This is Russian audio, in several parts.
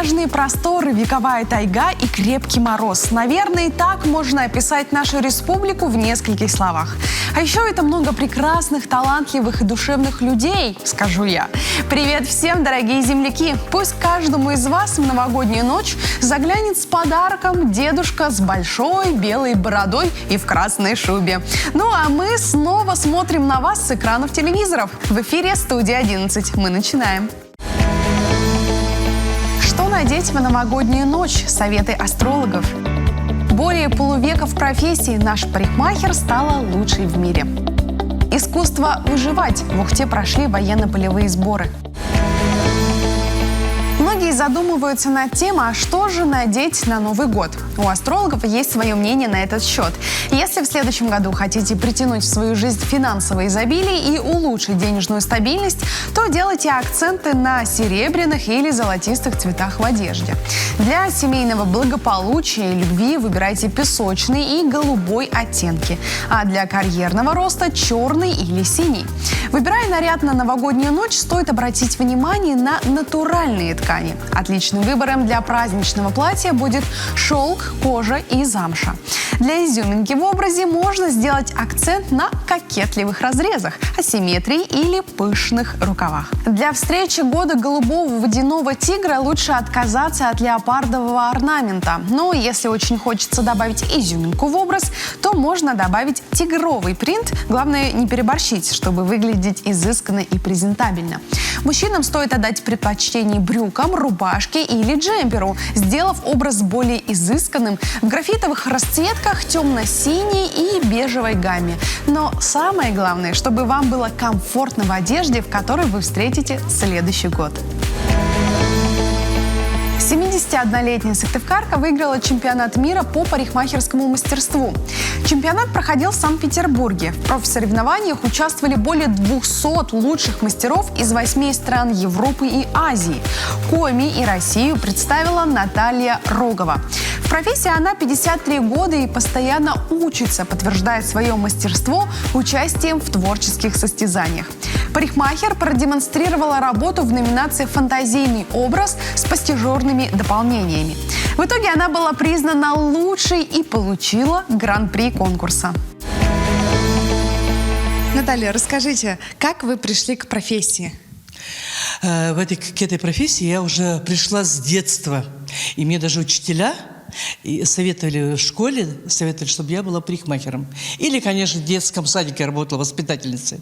Снежные просторы, вековая тайга и крепкий мороз. Наверное, и так можно описать нашу республику в нескольких словах. А еще это много прекрасных, талантливых и душевных людей, скажу я. Привет всем, дорогие земляки! Пусть каждому из вас в новогоднюю ночь заглянет с подарком дедушка с большой белой бородой и в красной шубе. Ну а мы снова смотрим на вас с экранов телевизоров. В эфире «Студия 11». Мы начинаем. Что надеть в новогоднюю ночь? Советы астрологов. Более полувека в профессии наш парикмахер стала лучшей в мире. Искусство выживать. В Ухте прошли военно-полевые сборы. Многие задумываются над тем, а что же надеть на Новый год. У астрологов есть свое мнение на этот счет. Если в следующем году хотите притянуть в свою жизнь финансовое изобилие и улучшить денежную стабильность, то делайте акценты на серебряных или золотистых цветах в одежде. Для семейного благополучия и любви выбирайте песочный и голубой оттенки, а для карьерного роста черный или синий. Выбирая наряд на новогоднюю ночь, стоит обратить внимание на натуральные ткани. Отличным выбором для праздничного платья будет шелк, кожа и замша. Для изюминки в образе можно сделать акцент на кокетливых разрезах, асимметрии или пышных рукавах. Для встречи года голубого водяного тигра лучше отказаться от леопардового орнамента. Но если очень хочется добавить изюминку в образ, то можно добавить тигровый принт. Главное, не переборщить, чтобы выглядеть изысканно и презентабельно. Мужчинам стоит отдать предпочтение брюкам, рубашке или джемперу, сделав образ более изысканным в графитовых расцветках, темно-синей и бежевой гамме. Но самое главное, чтобы вам было комфортно в одежде, в которой вы встретите следующий год. 71-летняя сыктывкарка выиграла чемпионат мира по парикмахерскому мастерству. Чемпионат проходил в Санкт-Петербурге. В профсоревнованиях участвовали более 200 лучших мастеров из 8 стран Европы и Азии. Коми и Россию представила Наталья Рогова. В профессии она 53 года и постоянно учится, подтверждая свое мастерство участием в творческих состязаниях. Парикмахер продемонстрировала работу в номинации «Фантазийный образ» с постижерными дополнениями. В итоге она была признана лучшей и получила гран-при конкурса. Наталья, расскажите, как вы пришли к профессии? К этой профессии я уже пришла с детства. И мне даже учителя советовали в школе, чтобы я была парикмахером. Или, конечно, в детском садике работала воспитательницей.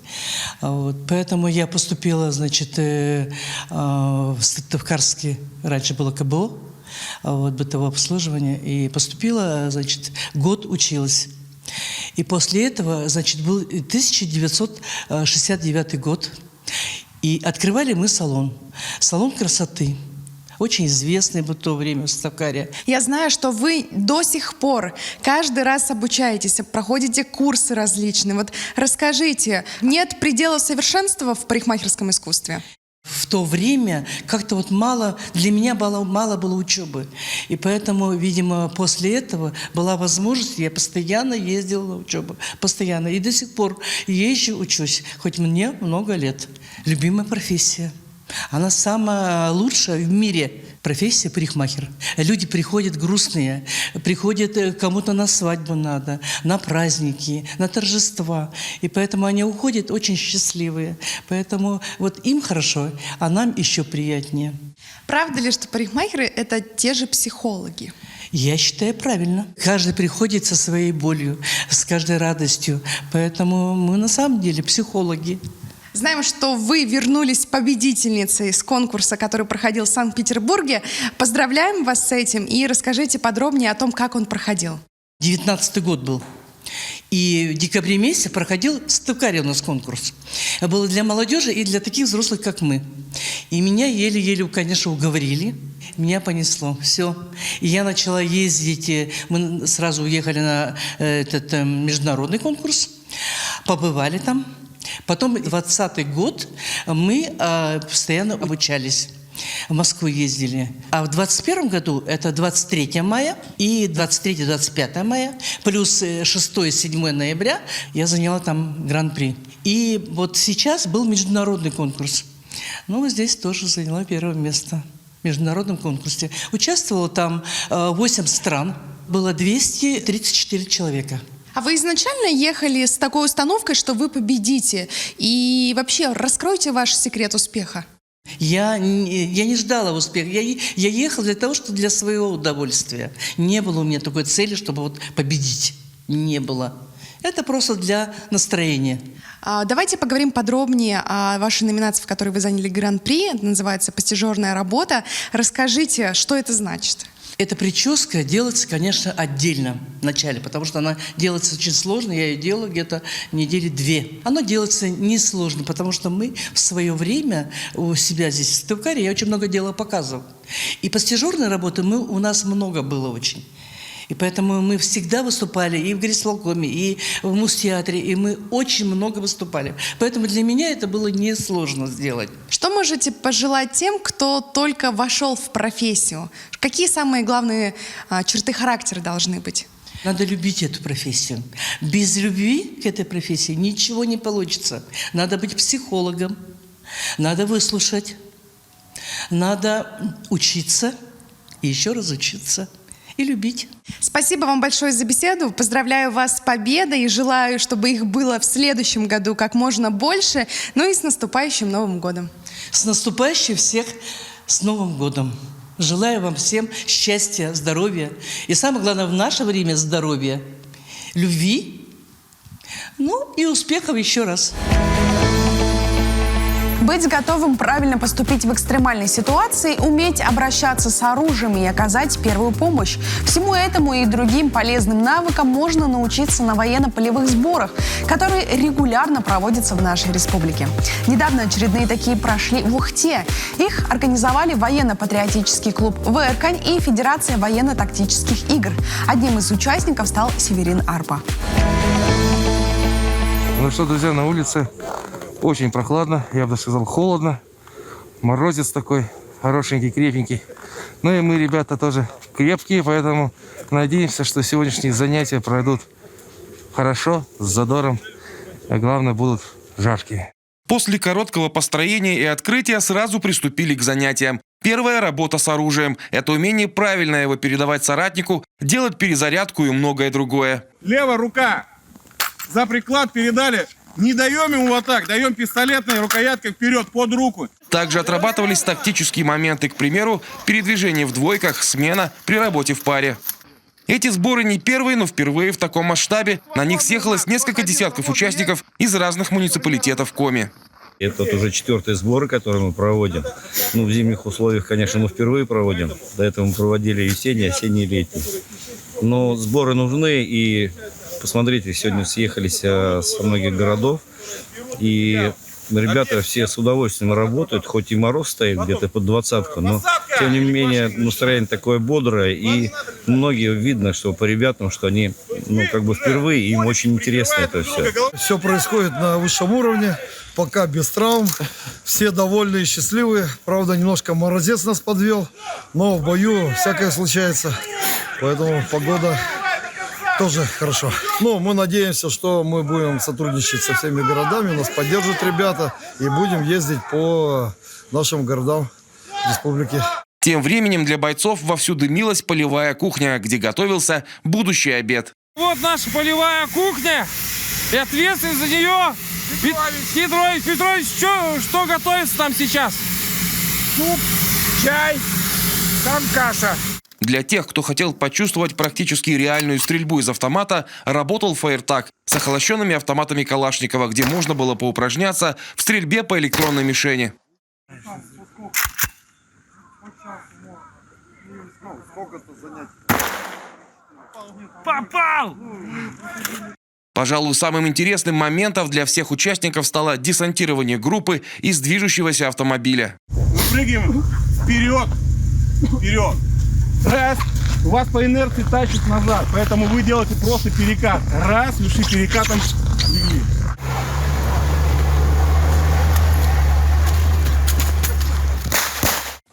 Поэтому я поступила, в Сыктывкарский, раньше было КБО, бытовое обслуживание, и поступила, год училась. И после этого, был 1969 год, и открывали мы салон красоты. Очень известный был в то время в Сыктывкаре. Я знаю, что вы до сих пор каждый раз обучаетесь, проходите курсы различные. Вот расскажите, нет предела совершенства в парикмахерском искусстве? В то время как-то мало, для меня мало было учебы. И поэтому, видимо, после этого была возможность, я постоянно ездила на учебу. Постоянно. И до сих пор езжу, учусь. Хоть мне много лет. Любимая профессия. Она самая лучшая в мире профессия парикмахер. Люди приходят грустные, приходят кому-то на свадьбу надо, на праздники, на торжества. И поэтому они уходят очень счастливые. Поэтому им хорошо, а нам еще приятнее. Правда ли, что парикмахеры – это те же психологи? Я считаю, правильно. Каждый приходит со своей болью, с каждой радостью. Поэтому мы на самом деле психологи. Знаем, что вы вернулись победительницей с конкурса, который проходил в Санкт-Петербурге. Поздравляем вас с этим и расскажите подробнее о том, как он проходил. 19-й год был. И в декабре месяце проходил в Сыктывкаре у нас конкурс. Это было для молодежи и для таких взрослых, как мы. И меня еле-еле, конечно, уговорили. Меня понесло. Все. И я начала ездить. Мы сразу уехали на этот международный конкурс. Побывали там. Потом 20-й год мы постоянно обучались. В Москву ездили. А в 21 году, это 23 мая и 23-25 мая, плюс 6-7 ноября, я заняла там гран-при. И вот сейчас был международный конкурс. Ну, здесь тоже заняла первое место. международном конкурсе. Участвовало там 8 стран, было 234 человека. А вы изначально ехали с такой установкой, что вы победите? И вообще, раскройте ваш секрет успеха. Я не ждала успеха. Я ехала для того, что для своего удовольствия. Не было у меня такой цели, чтобы вот победить. Не было. Это просто для настроения. Давайте поговорим подробнее о вашей номинации, в которой вы заняли гран-при. Это называется «Постижерная работа». Расскажите, что это значит? Эта прическа делается, конечно, отдельно в начале, потому что она делается очень сложно. Я ее делаю где-то недели 2. Она делается несложно, потому что мы в свое время у себя здесь в Сыктывкаре, я очень много дела показывал. И постижерной работы у нас много было очень. И поэтому мы всегда выступали и в горисполкоме, и в Муз-театре, и мы очень много выступали. Поэтому для меня это было несложно сделать. Что можете пожелать тем, кто только вошел в профессию? Какие самые главные черты характера должны быть? Надо любить эту профессию. Без любви к этой профессии ничего не получится. Надо быть психологом, надо выслушать, надо учиться и еще раз учиться. И любить. Спасибо вам большое за беседу. Поздравляю вас с победой и желаю, чтобы их было в следующем году как можно больше. Ну и с наступающим Новым годом. С наступающим всех с Новым годом. Желаю вам всем счастья, здоровья. И самое главное, в наше время здоровья, любви, ну и успехов еще раз. Быть готовым правильно поступить в экстремальной ситуации, уметь обращаться с оружием и оказать первую помощь. Всему этому и другим полезным навыкам можно научиться на военно-полевых сборах, которые регулярно проводятся в нашей республике. Недавно очередные такие прошли в Ухте. Их организовали военно-патриотический клуб «Вэркань» и Федерация военно-тактических игр. Одним из участников стал Северин Арпа. Ну что, друзья, на улице очень прохладно, я бы даже сказал, холодно. Морозец такой хорошенький, крепенький. Ну и мы, ребята, тоже крепкие, поэтому надеемся, что сегодняшние занятия пройдут хорошо, с задором, а главное, будут жаркие. После короткого построения и открытия сразу приступили к занятиям. Первая работа с оружием – это умение правильно его передавать соратнику, делать перезарядку и многое другое. Левая рука за приклад передали. Не даем ему вот так, даем пистолетной рукояткой вперед, под руку. Также отрабатывались тактические моменты, к примеру, передвижение в двойках, смена при работе в паре. Эти сборы не первые, но впервые в таком масштабе. На них съехалось несколько десятков участников из разных муниципалитетов Коми. Это уже 4-й сборы, которые мы проводим. Ну, в зимних условиях, конечно, мы впервые проводим. До этого мы проводили весенние, осенние, летние. Но сборы нужны, и посмотрите, сегодня съехались со многих городов. И ребята все с удовольствием работают, хоть и мороз стоит где-то под 20-ку, но тем не менее настроение такое бодрое. И многие видно, что по ребятам, что они как бы впервые, им очень интересно это все. Все происходит на высшем уровне, пока без травм, все довольны и счастливые. Правда, немножко морозец нас подвел, но в бою всякое случается, поэтому погода тоже хорошо. Но мы надеемся, что мы будем сотрудничать со всеми городами, нас поддержат ребята и будем ездить по нашим городам республики. Тем временем для бойцов вовсю дымилась полевая кухня, где готовился будущий обед. Вот наша полевая кухня. И ответственность за нее Петрович, что готовится там сейчас? Суп, чай, там каша. Для тех, кто хотел почувствовать практически реальную стрельбу из автомата, работал фаертаг с охлащенными автоматами Калашникова, где можно было поупражняться в стрельбе по электронной мишени. Попал! Пожалуй, самым интересным моментом для всех участников стало десантирование группы из движущегося автомобиля. Мы прыгаем вперед, вперед. Раз, у вас по инерции тащит назад, поэтому вы делаете просто перекат. Раз, лиши перекатом легли.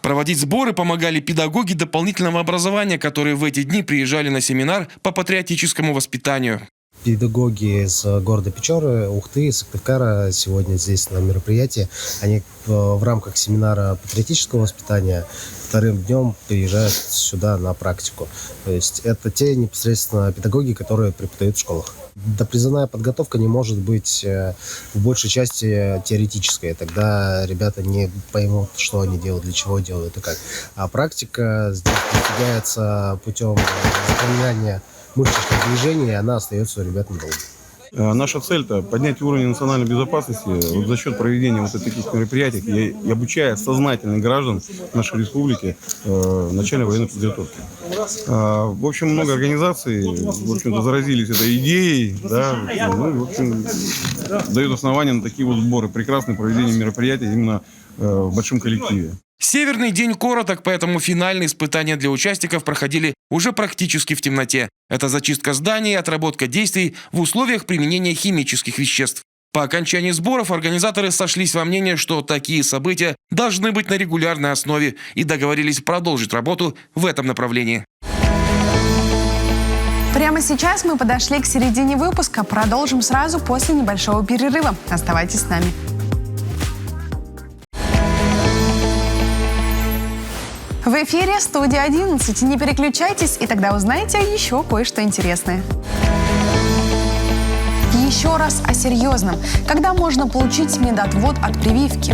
Проводить сборы помогали педагоги дополнительного образования, которые в эти дни приезжали на семинар по патриотическому воспитанию. педагоги из города Печоры, Ухты, Сыктывкара сегодня здесь на мероприятии. Они в рамках семинара патриотического воспитания вторым днем приезжают сюда на практику. То есть это те непосредственно педагоги, которые преподают в школах. Допризывная подготовка не может быть в большей части теоретической. Тогда ребята не поймут, что они делают, для чего делают и как. А практика здесь достигается путем запоминания мышечных движений, и она остается у ребят надолго. Наша цель-то поднять уровень национальной безопасности вот за счет проведения вот таких мероприятий и обучая сознательных граждан нашей республики начальной военной подготовки. В общем, много организаций, в общем-то, заразились этой идеей, да, ну, в общем, дают основания на такие вот сборы, прекрасное проведение мероприятий именно в большом коллективе. Северный день короток, поэтому финальные испытания для участников проходили уже практически в темноте. Это зачистка зданий и отработка действий в условиях применения химических веществ. По окончании сборов организаторы сошлись во мнении, что такие события должны быть на регулярной основе и договорились продолжить работу в этом направлении. Прямо сейчас мы подошли к середине выпуска. Продолжим сразу после небольшого перерыва. Оставайтесь с нами. В эфире «Студия 11». Не переключайтесь, и тогда узнаете еще кое-что интересное. Еще раз о серьезном. Когда можно получить медотвод от прививки?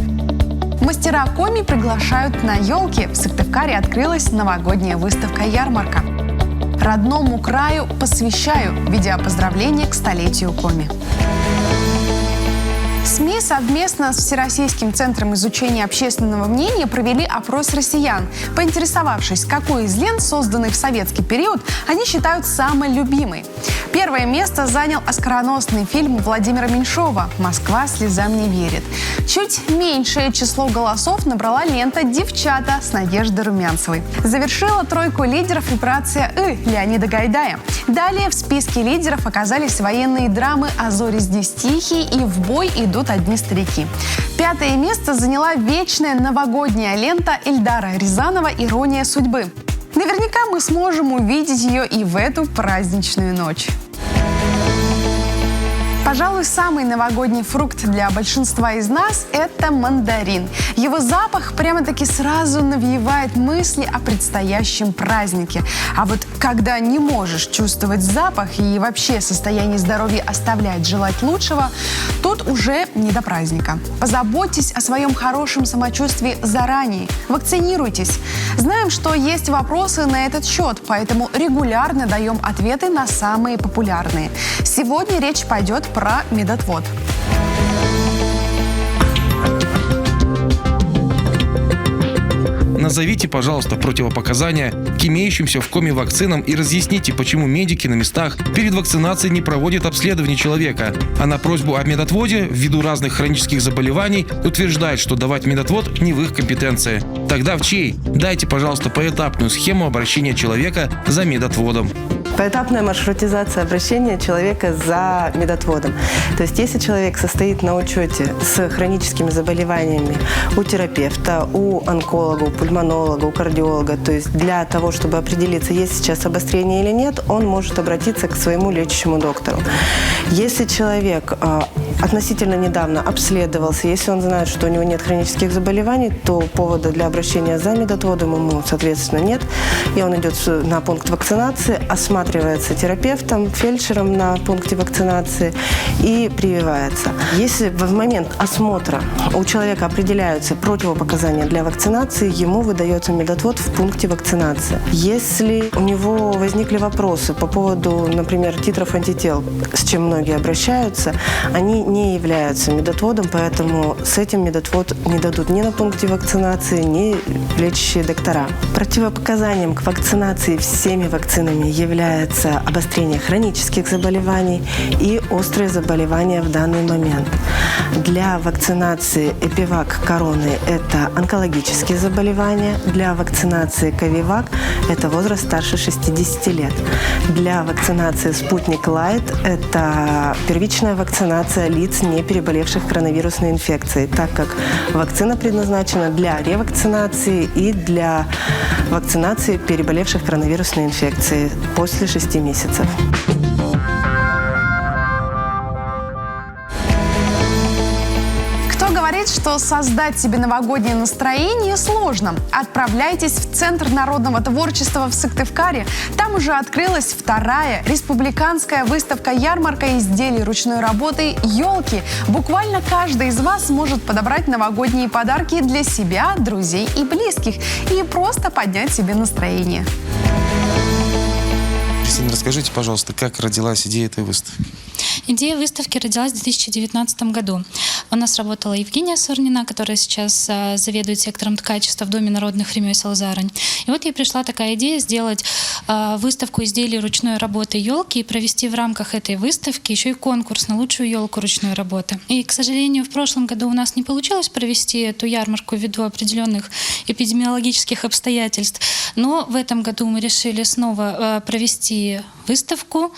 Мастера коми приглашают на елки. В Сыктывкаре открылась новогодняя выставка-ярмарка. Родному краю посвящаю, ведя поздравления к столетию коми. СМИ совместно с Всероссийским центром изучения общественного мнения провели опрос россиян. Поинтересовавшись, какой из лент, созданный в советский период, они считают самой любимой. Первое место занял оскароносный фильм Владимира Меньшова «Москва слезам не верит». Чуть меньшее число голосов набрала лента «Девчата» с Надеждой Румянцевой. Завершила тройку лидеров операция Леонида Гайдая. Далее в списке лидеров оказались военные драмы «А зори здесь тихие» и «В бой идут одни старики». Пятое место заняла вечная новогодняя лента Эльдара Рязанова «Ирония судьбы». Наверняка мы сможем увидеть ее и в эту праздничную ночь. Пожалуй, самый новогодний фрукт для большинства из нас – это мандарин. Его запах прямо-таки сразу навевает мысли о предстоящем празднике. А вот когда не можешь чувствовать запах и вообще состояние здоровья оставляет желать лучшего, тут уже не до праздника. Позаботьтесь о своем хорошем самочувствии заранее. Вакцинируйтесь. Знаем, что есть вопросы на этот счет, поэтому регулярно даем ответы на самые популярные. Сегодня речь пойдет про медотвод. Назовите, пожалуйста, противопоказания к имеющимся в коме вакцинам и разъясните, почему медики на местах перед вакцинацией не проводят обследование человека, а на просьбу о медотводе ввиду разных хронических заболеваний утверждают, что давать медотвод не в их компетенции. Тогда в чьей? Дайте, пожалуйста, поэтапную схему обращения человека за медотводом. Поэтапная маршрутизация обращения человека за медотводом. То есть, если человек состоит на учете с хроническими заболеваниями у терапевта, у онколога, у пульмонолога, у кардиолога, то есть для того, чтобы определиться, есть сейчас обострение или нет, он может обратиться к своему лечащему доктору. Если человек относительно недавно обследовался, если он знает, что у него нет хронических заболеваний, то повода для обращения за медотводом ему, соответственно, нет. И он идет на пункт вакцинации, осматривается терапевтом, фельдшером на пункте вакцинации и прививается. Если в момент осмотра у человека определяются противопоказания для вакцинации, ему выдается медотвод в пункте вакцинации. Если у него возникли вопросы по поводу, например, титров антител, с чем многие обращаются, они не являются медотводом, поэтому с этим медотвод не дадут ни на пункте вакцинации, ни лечащие доктора. Противопоказанием к вакцинации всеми вакцинами является обострение хронических заболеваний и острые заболевания в данный момент. Для вакцинации Эпивак короны – это онкологические заболевания. Для вакцинации Ковивак – это возраст старше 60 лет. Для вакцинации Спутник Лайт – это первичная вакцинация лиц, не переболевших коронавирусной инфекцией, так как вакцина предназначена для ревакцинации и для вакцинации переболевших коронавирусной инфекцией после 6 месяцев. говорит, что создать себе новогоднее настроение сложно. Отправляйтесь в Центр народного творчества в Сыктывкаре. Там уже открылась вторая республиканская выставка-ярмарка изделий ручной работы «Елки». Буквально каждый из вас может подобрать новогодние подарки для себя, друзей и близких и просто поднять себе настроение. Кристина, расскажите, пожалуйста, как родилась идея этой выставки? Идея выставки родилась в 2019 году. У нас работала Евгения Сорнина, которая сейчас заведует сектором ткачества в Доме народных ремесел «Зарань». И вот ей пришла такая идея сделать выставку изделий ручной работы «Елки» и провести в рамках этой выставки еще и конкурс на лучшую елку ручной работы. И, к сожалению, в прошлом году у нас не получилось провести эту ярмарку ввиду определенных эпидемиологических обстоятельств. Но в этом году мы решили снова провести выставку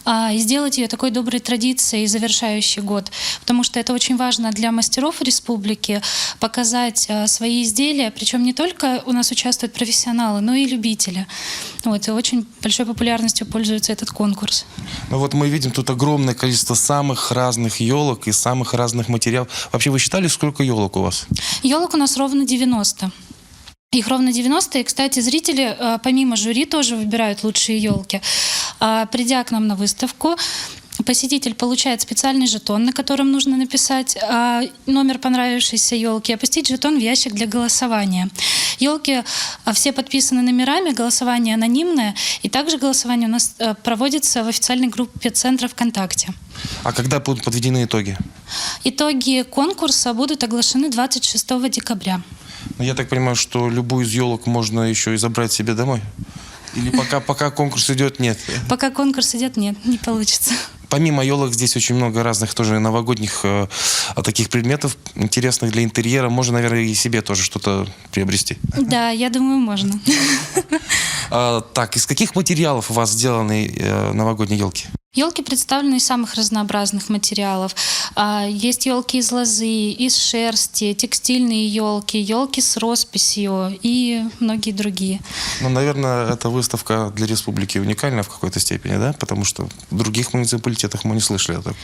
и сделать ее такой доброй традицией, завершающий год. Потому что это очень важно для мастеров республики показать свои изделия. Причем не только у нас участвуют профессионалы, но и любители. Вот, и очень большой популярностью пользуется этот конкурс. Ну вот мы видим тут огромное количество самых разных елок и самых разных материалов. Вообще вы считали, сколько елок у вас? Елок у нас ровно 90. Их ровно 90. И, кстати, зрители, помимо жюри, тоже выбирают лучшие елки. Придя к нам на выставку, посетитель получает специальный жетон, на котором нужно написать номер понравившейся елки, и опустить жетон в ящик для голосования. Елки все подписаны номерами, голосование анонимное, и также голосование у нас проводится в официальной группе Центра ВКонтакте. А когда будут подведены итоги? Итоги конкурса будут оглашены 26 декабря. Я так понимаю, что любую из елок можно еще и забрать себе домой? Или пока конкурс идет, нет? Пока конкурс идет, нет, не получится. Помимо елок здесь очень много разных тоже новогодних таких предметов, интересных для интерьера. Можно, наверное, и себе тоже что-то приобрести. Да, я думаю, можно. Так, из каких материалов у вас сделаны новогодние елки? Елки представлены из самых разнообразных материалов. Есть елки из лозы, из шерсти, текстильные елки, елки с росписью и многие другие. Ну, наверное, эта выставка для республики уникальна в какой-то степени, да? Потому что в других муниципалитетах мы не слышали о таком.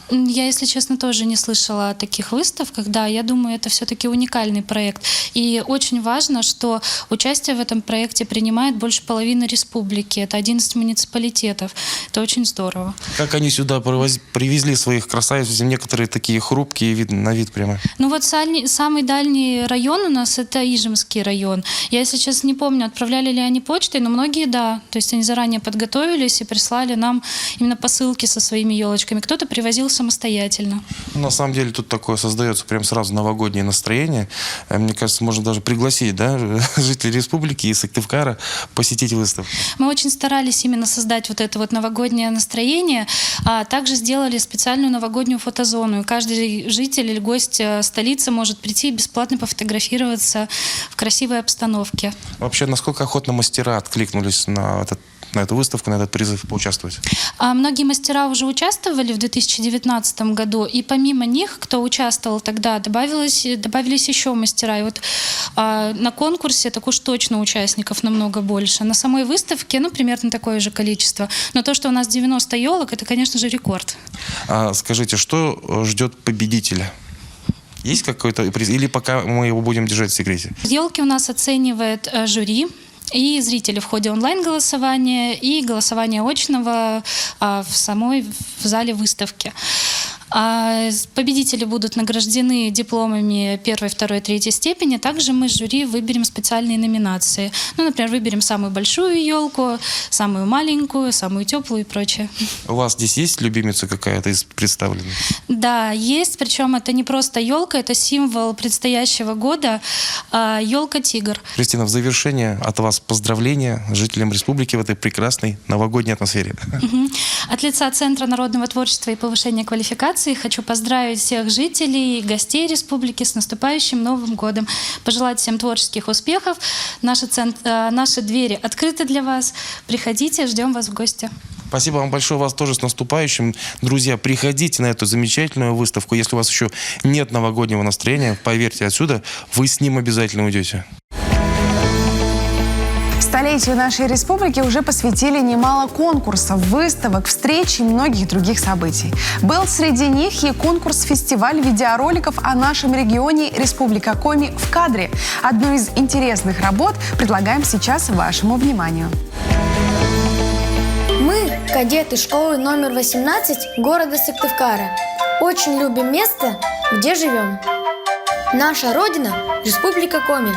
Я, если честно, тоже не слышала о таких выставках. Да, я думаю, это все-таки уникальный проект. И очень важно, что участие в этом проекте принимает больше половины республики. Это 11 муниципалитетов. Это очень здорово. Как они сюда привезли своих красавиц? Некоторые такие хрупкие, на вид прямо. Ну вот самый дальний район у нас — это Ижемский район. Я, если честно, не помню, отправляли ли они почтой, но многие — да. То есть они заранее подготовились и прислали нам именно посылки со своими елочками. Кто-то привозил самостоятельно. На самом деле тут такое создается прям сразу новогоднее настроение. Мне кажется, можно даже пригласить, да, жителей республики и Сыктывкара посетить выставку. Мы очень старались именно создать вот это вот новогоднее настроение, а также сделали специальную новогоднюю фотозону. И каждый житель или гость столицы может прийти и бесплатно пофотографироваться в красивой обстановке. Вообще, насколько охотно мастера откликнулись на эту выставку, на этот призыв поучаствовать? Многие мастера уже участвовали в 2019 году, и помимо них, кто участвовал тогда, добавились еще мастера. И вот на конкурсе так уж точно участников намного больше. На самой выставке, примерно такое же количество. Но то, что у нас 90 елок, это, конечно же, рекорд. Скажите, что ждет победителя? Есть какой-то приз? Или пока мы его будем держать в секрете? Елки у нас оценивает жюри и зрители в ходе онлайн-голосования и голосования очного в зале выставки. Победители будут награждены дипломами 1, 2, 3 степени. Также мы с жюри выберем специальные номинации. Например, выберем самую большую елку, самую маленькую, самую теплую и прочее. У вас здесь есть любимица какая-то из представленных? Да, есть. Причем это не просто елка, это символ предстоящего года. Елка-тигр. Кристина, в завершение от вас поздравления жителям республики в этой прекрасной новогодней атмосфере. От лица Центра народного творчества и повышения квалификации хочу поздравить всех жителей и гостей республики с наступающим Новым годом. Пожелать всем творческих успехов. Наши двери открыты для вас. Приходите, ждем вас в гости. Спасибо вам большое, вас тоже с наступающим. Друзья, приходите на эту замечательную выставку. Если у вас еще нет новогоднего настроения, поверьте, отсюда вы с ним обязательно уйдете. Столетию нашей республики уже посвятили немало конкурсов, выставок, встреч и многих других событий. Был среди них и конкурс-фестиваль видеороликов о нашем регионе «Республика Коми в кадре». Одну из интересных работ предлагаем сейчас вашему вниманию. Мы, кадеты школы номер 18 города Сыктывкара, очень любим место, где живем. Наша родина – Республика Коми,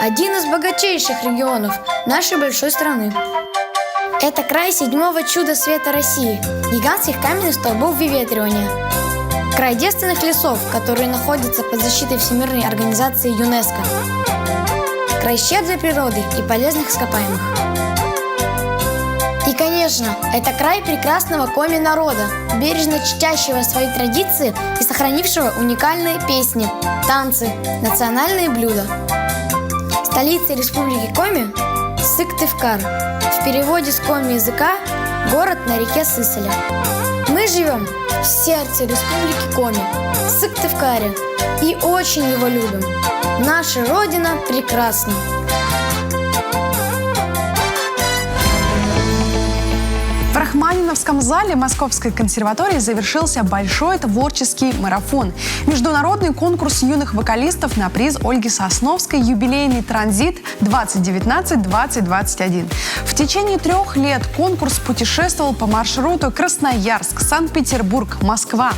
один из богатейших регионов нашей большой страны. Это край седьмого чуда света России – гигантских каменных столбов выветривания. Край девственных лесов, которые находятся под защитой Всемирной организации ЮНЕСКО. Край щедрой природы и полезных ископаемых. И, конечно, это край прекрасного коми народа, бережно чтящего свои традиции и сохранившего уникальные песни, танцы, национальные блюда. Столица Республики Коми – Сыктывкар. В переводе с коми языка – город на реке Сысоля. Мы живем в сердце Республики Коми, в Сыктывкаре, и очень его любим. Наша Родина прекрасна. В Рахманиновском зале Московской консерватории завершился большой творческий марафон. Международный конкурс юных вокалистов на приз Ольги Сосновской «Юбилейный транзит 2019-2021». В течение 3 лет конкурс путешествовал по маршруту Красноярск, Санкт-Петербург, Москва.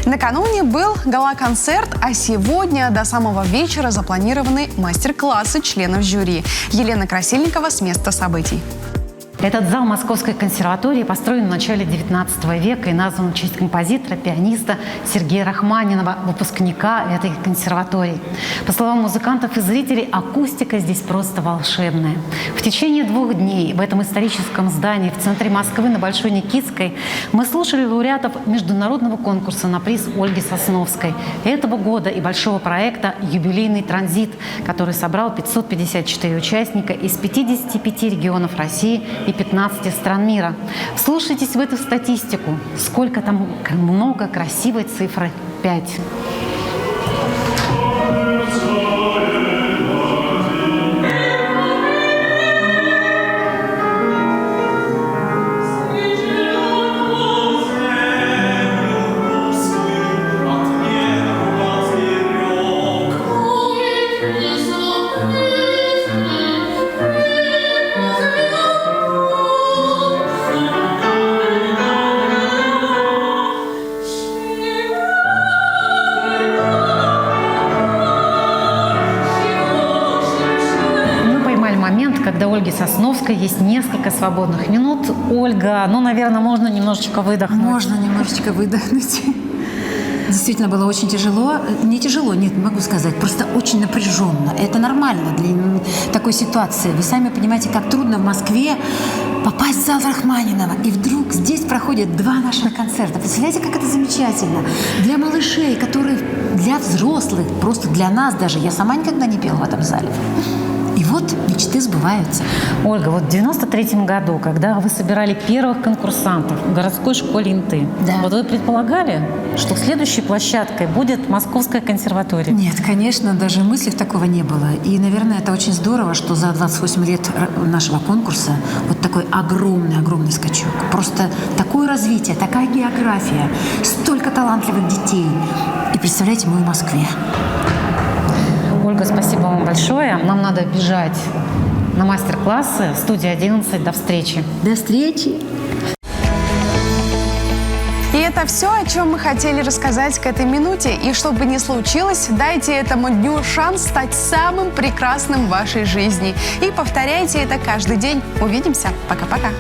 Накануне был гала-концерт, а сегодня до самого вечера запланированы мастер-классы членов жюри. Елена Красильникова с места событий. Этот зал Московской консерватории построен в начале XIX века и назван в честь композитора, пианиста Сергея Рахманинова, выпускника этой консерватории. По словам музыкантов и зрителей, акустика здесь просто волшебная. В течение 2 дней в этом историческом здании в центре Москвы на Большой Никитской мы слушали лауреатов международного конкурса на приз Ольги Сосновской этого года и большого проекта «Юбилейный транзит», который собрал 554 участника из 55 регионов России и 15 стран мира. Вслушайтесь в эту статистику. Сколько там много красивой цифры 5. Когда у Ольги Сосновской есть несколько свободных минут. Ольга, наверное, можно немножечко выдохнуть. Можно немножечко выдохнуть. Действительно было очень тяжело. Не тяжело, нет, не могу сказать. Просто очень напряженно. Это нормально для такой ситуации. Вы сами понимаете, как трудно в Москве попасть в зал Рахманинова. И вдруг здесь проходят 2 наших концерта. Представляете, как это замечательно. Для малышей, для взрослых, просто для нас даже. Я сама никогда не пела в этом зале. И вот мечты сбываются. Ольга, вот в 93-м году, когда вы собирали первых конкурсантов в городской школе ИНТы, вот вы предполагали, что следующей площадкой будет Московская консерватория? Нет, конечно, даже мысли такого не было. И, наверное, это очень здорово, что за 28 лет нашего конкурса вот такой огромный скачок. Просто такое развитие, такая география, столько талантливых детей. И представляете, мы в Москве. Ольга, спасибо вам большое. Нам надо бежать на мастер-классы. Студия 11. До встречи. До встречи. И это все, о чем мы хотели рассказать к этой минуте. И чтобы не случилось, дайте этому дню шанс стать самым прекрасным в вашей жизни. И повторяйте это каждый день. Увидимся. Пока-пока.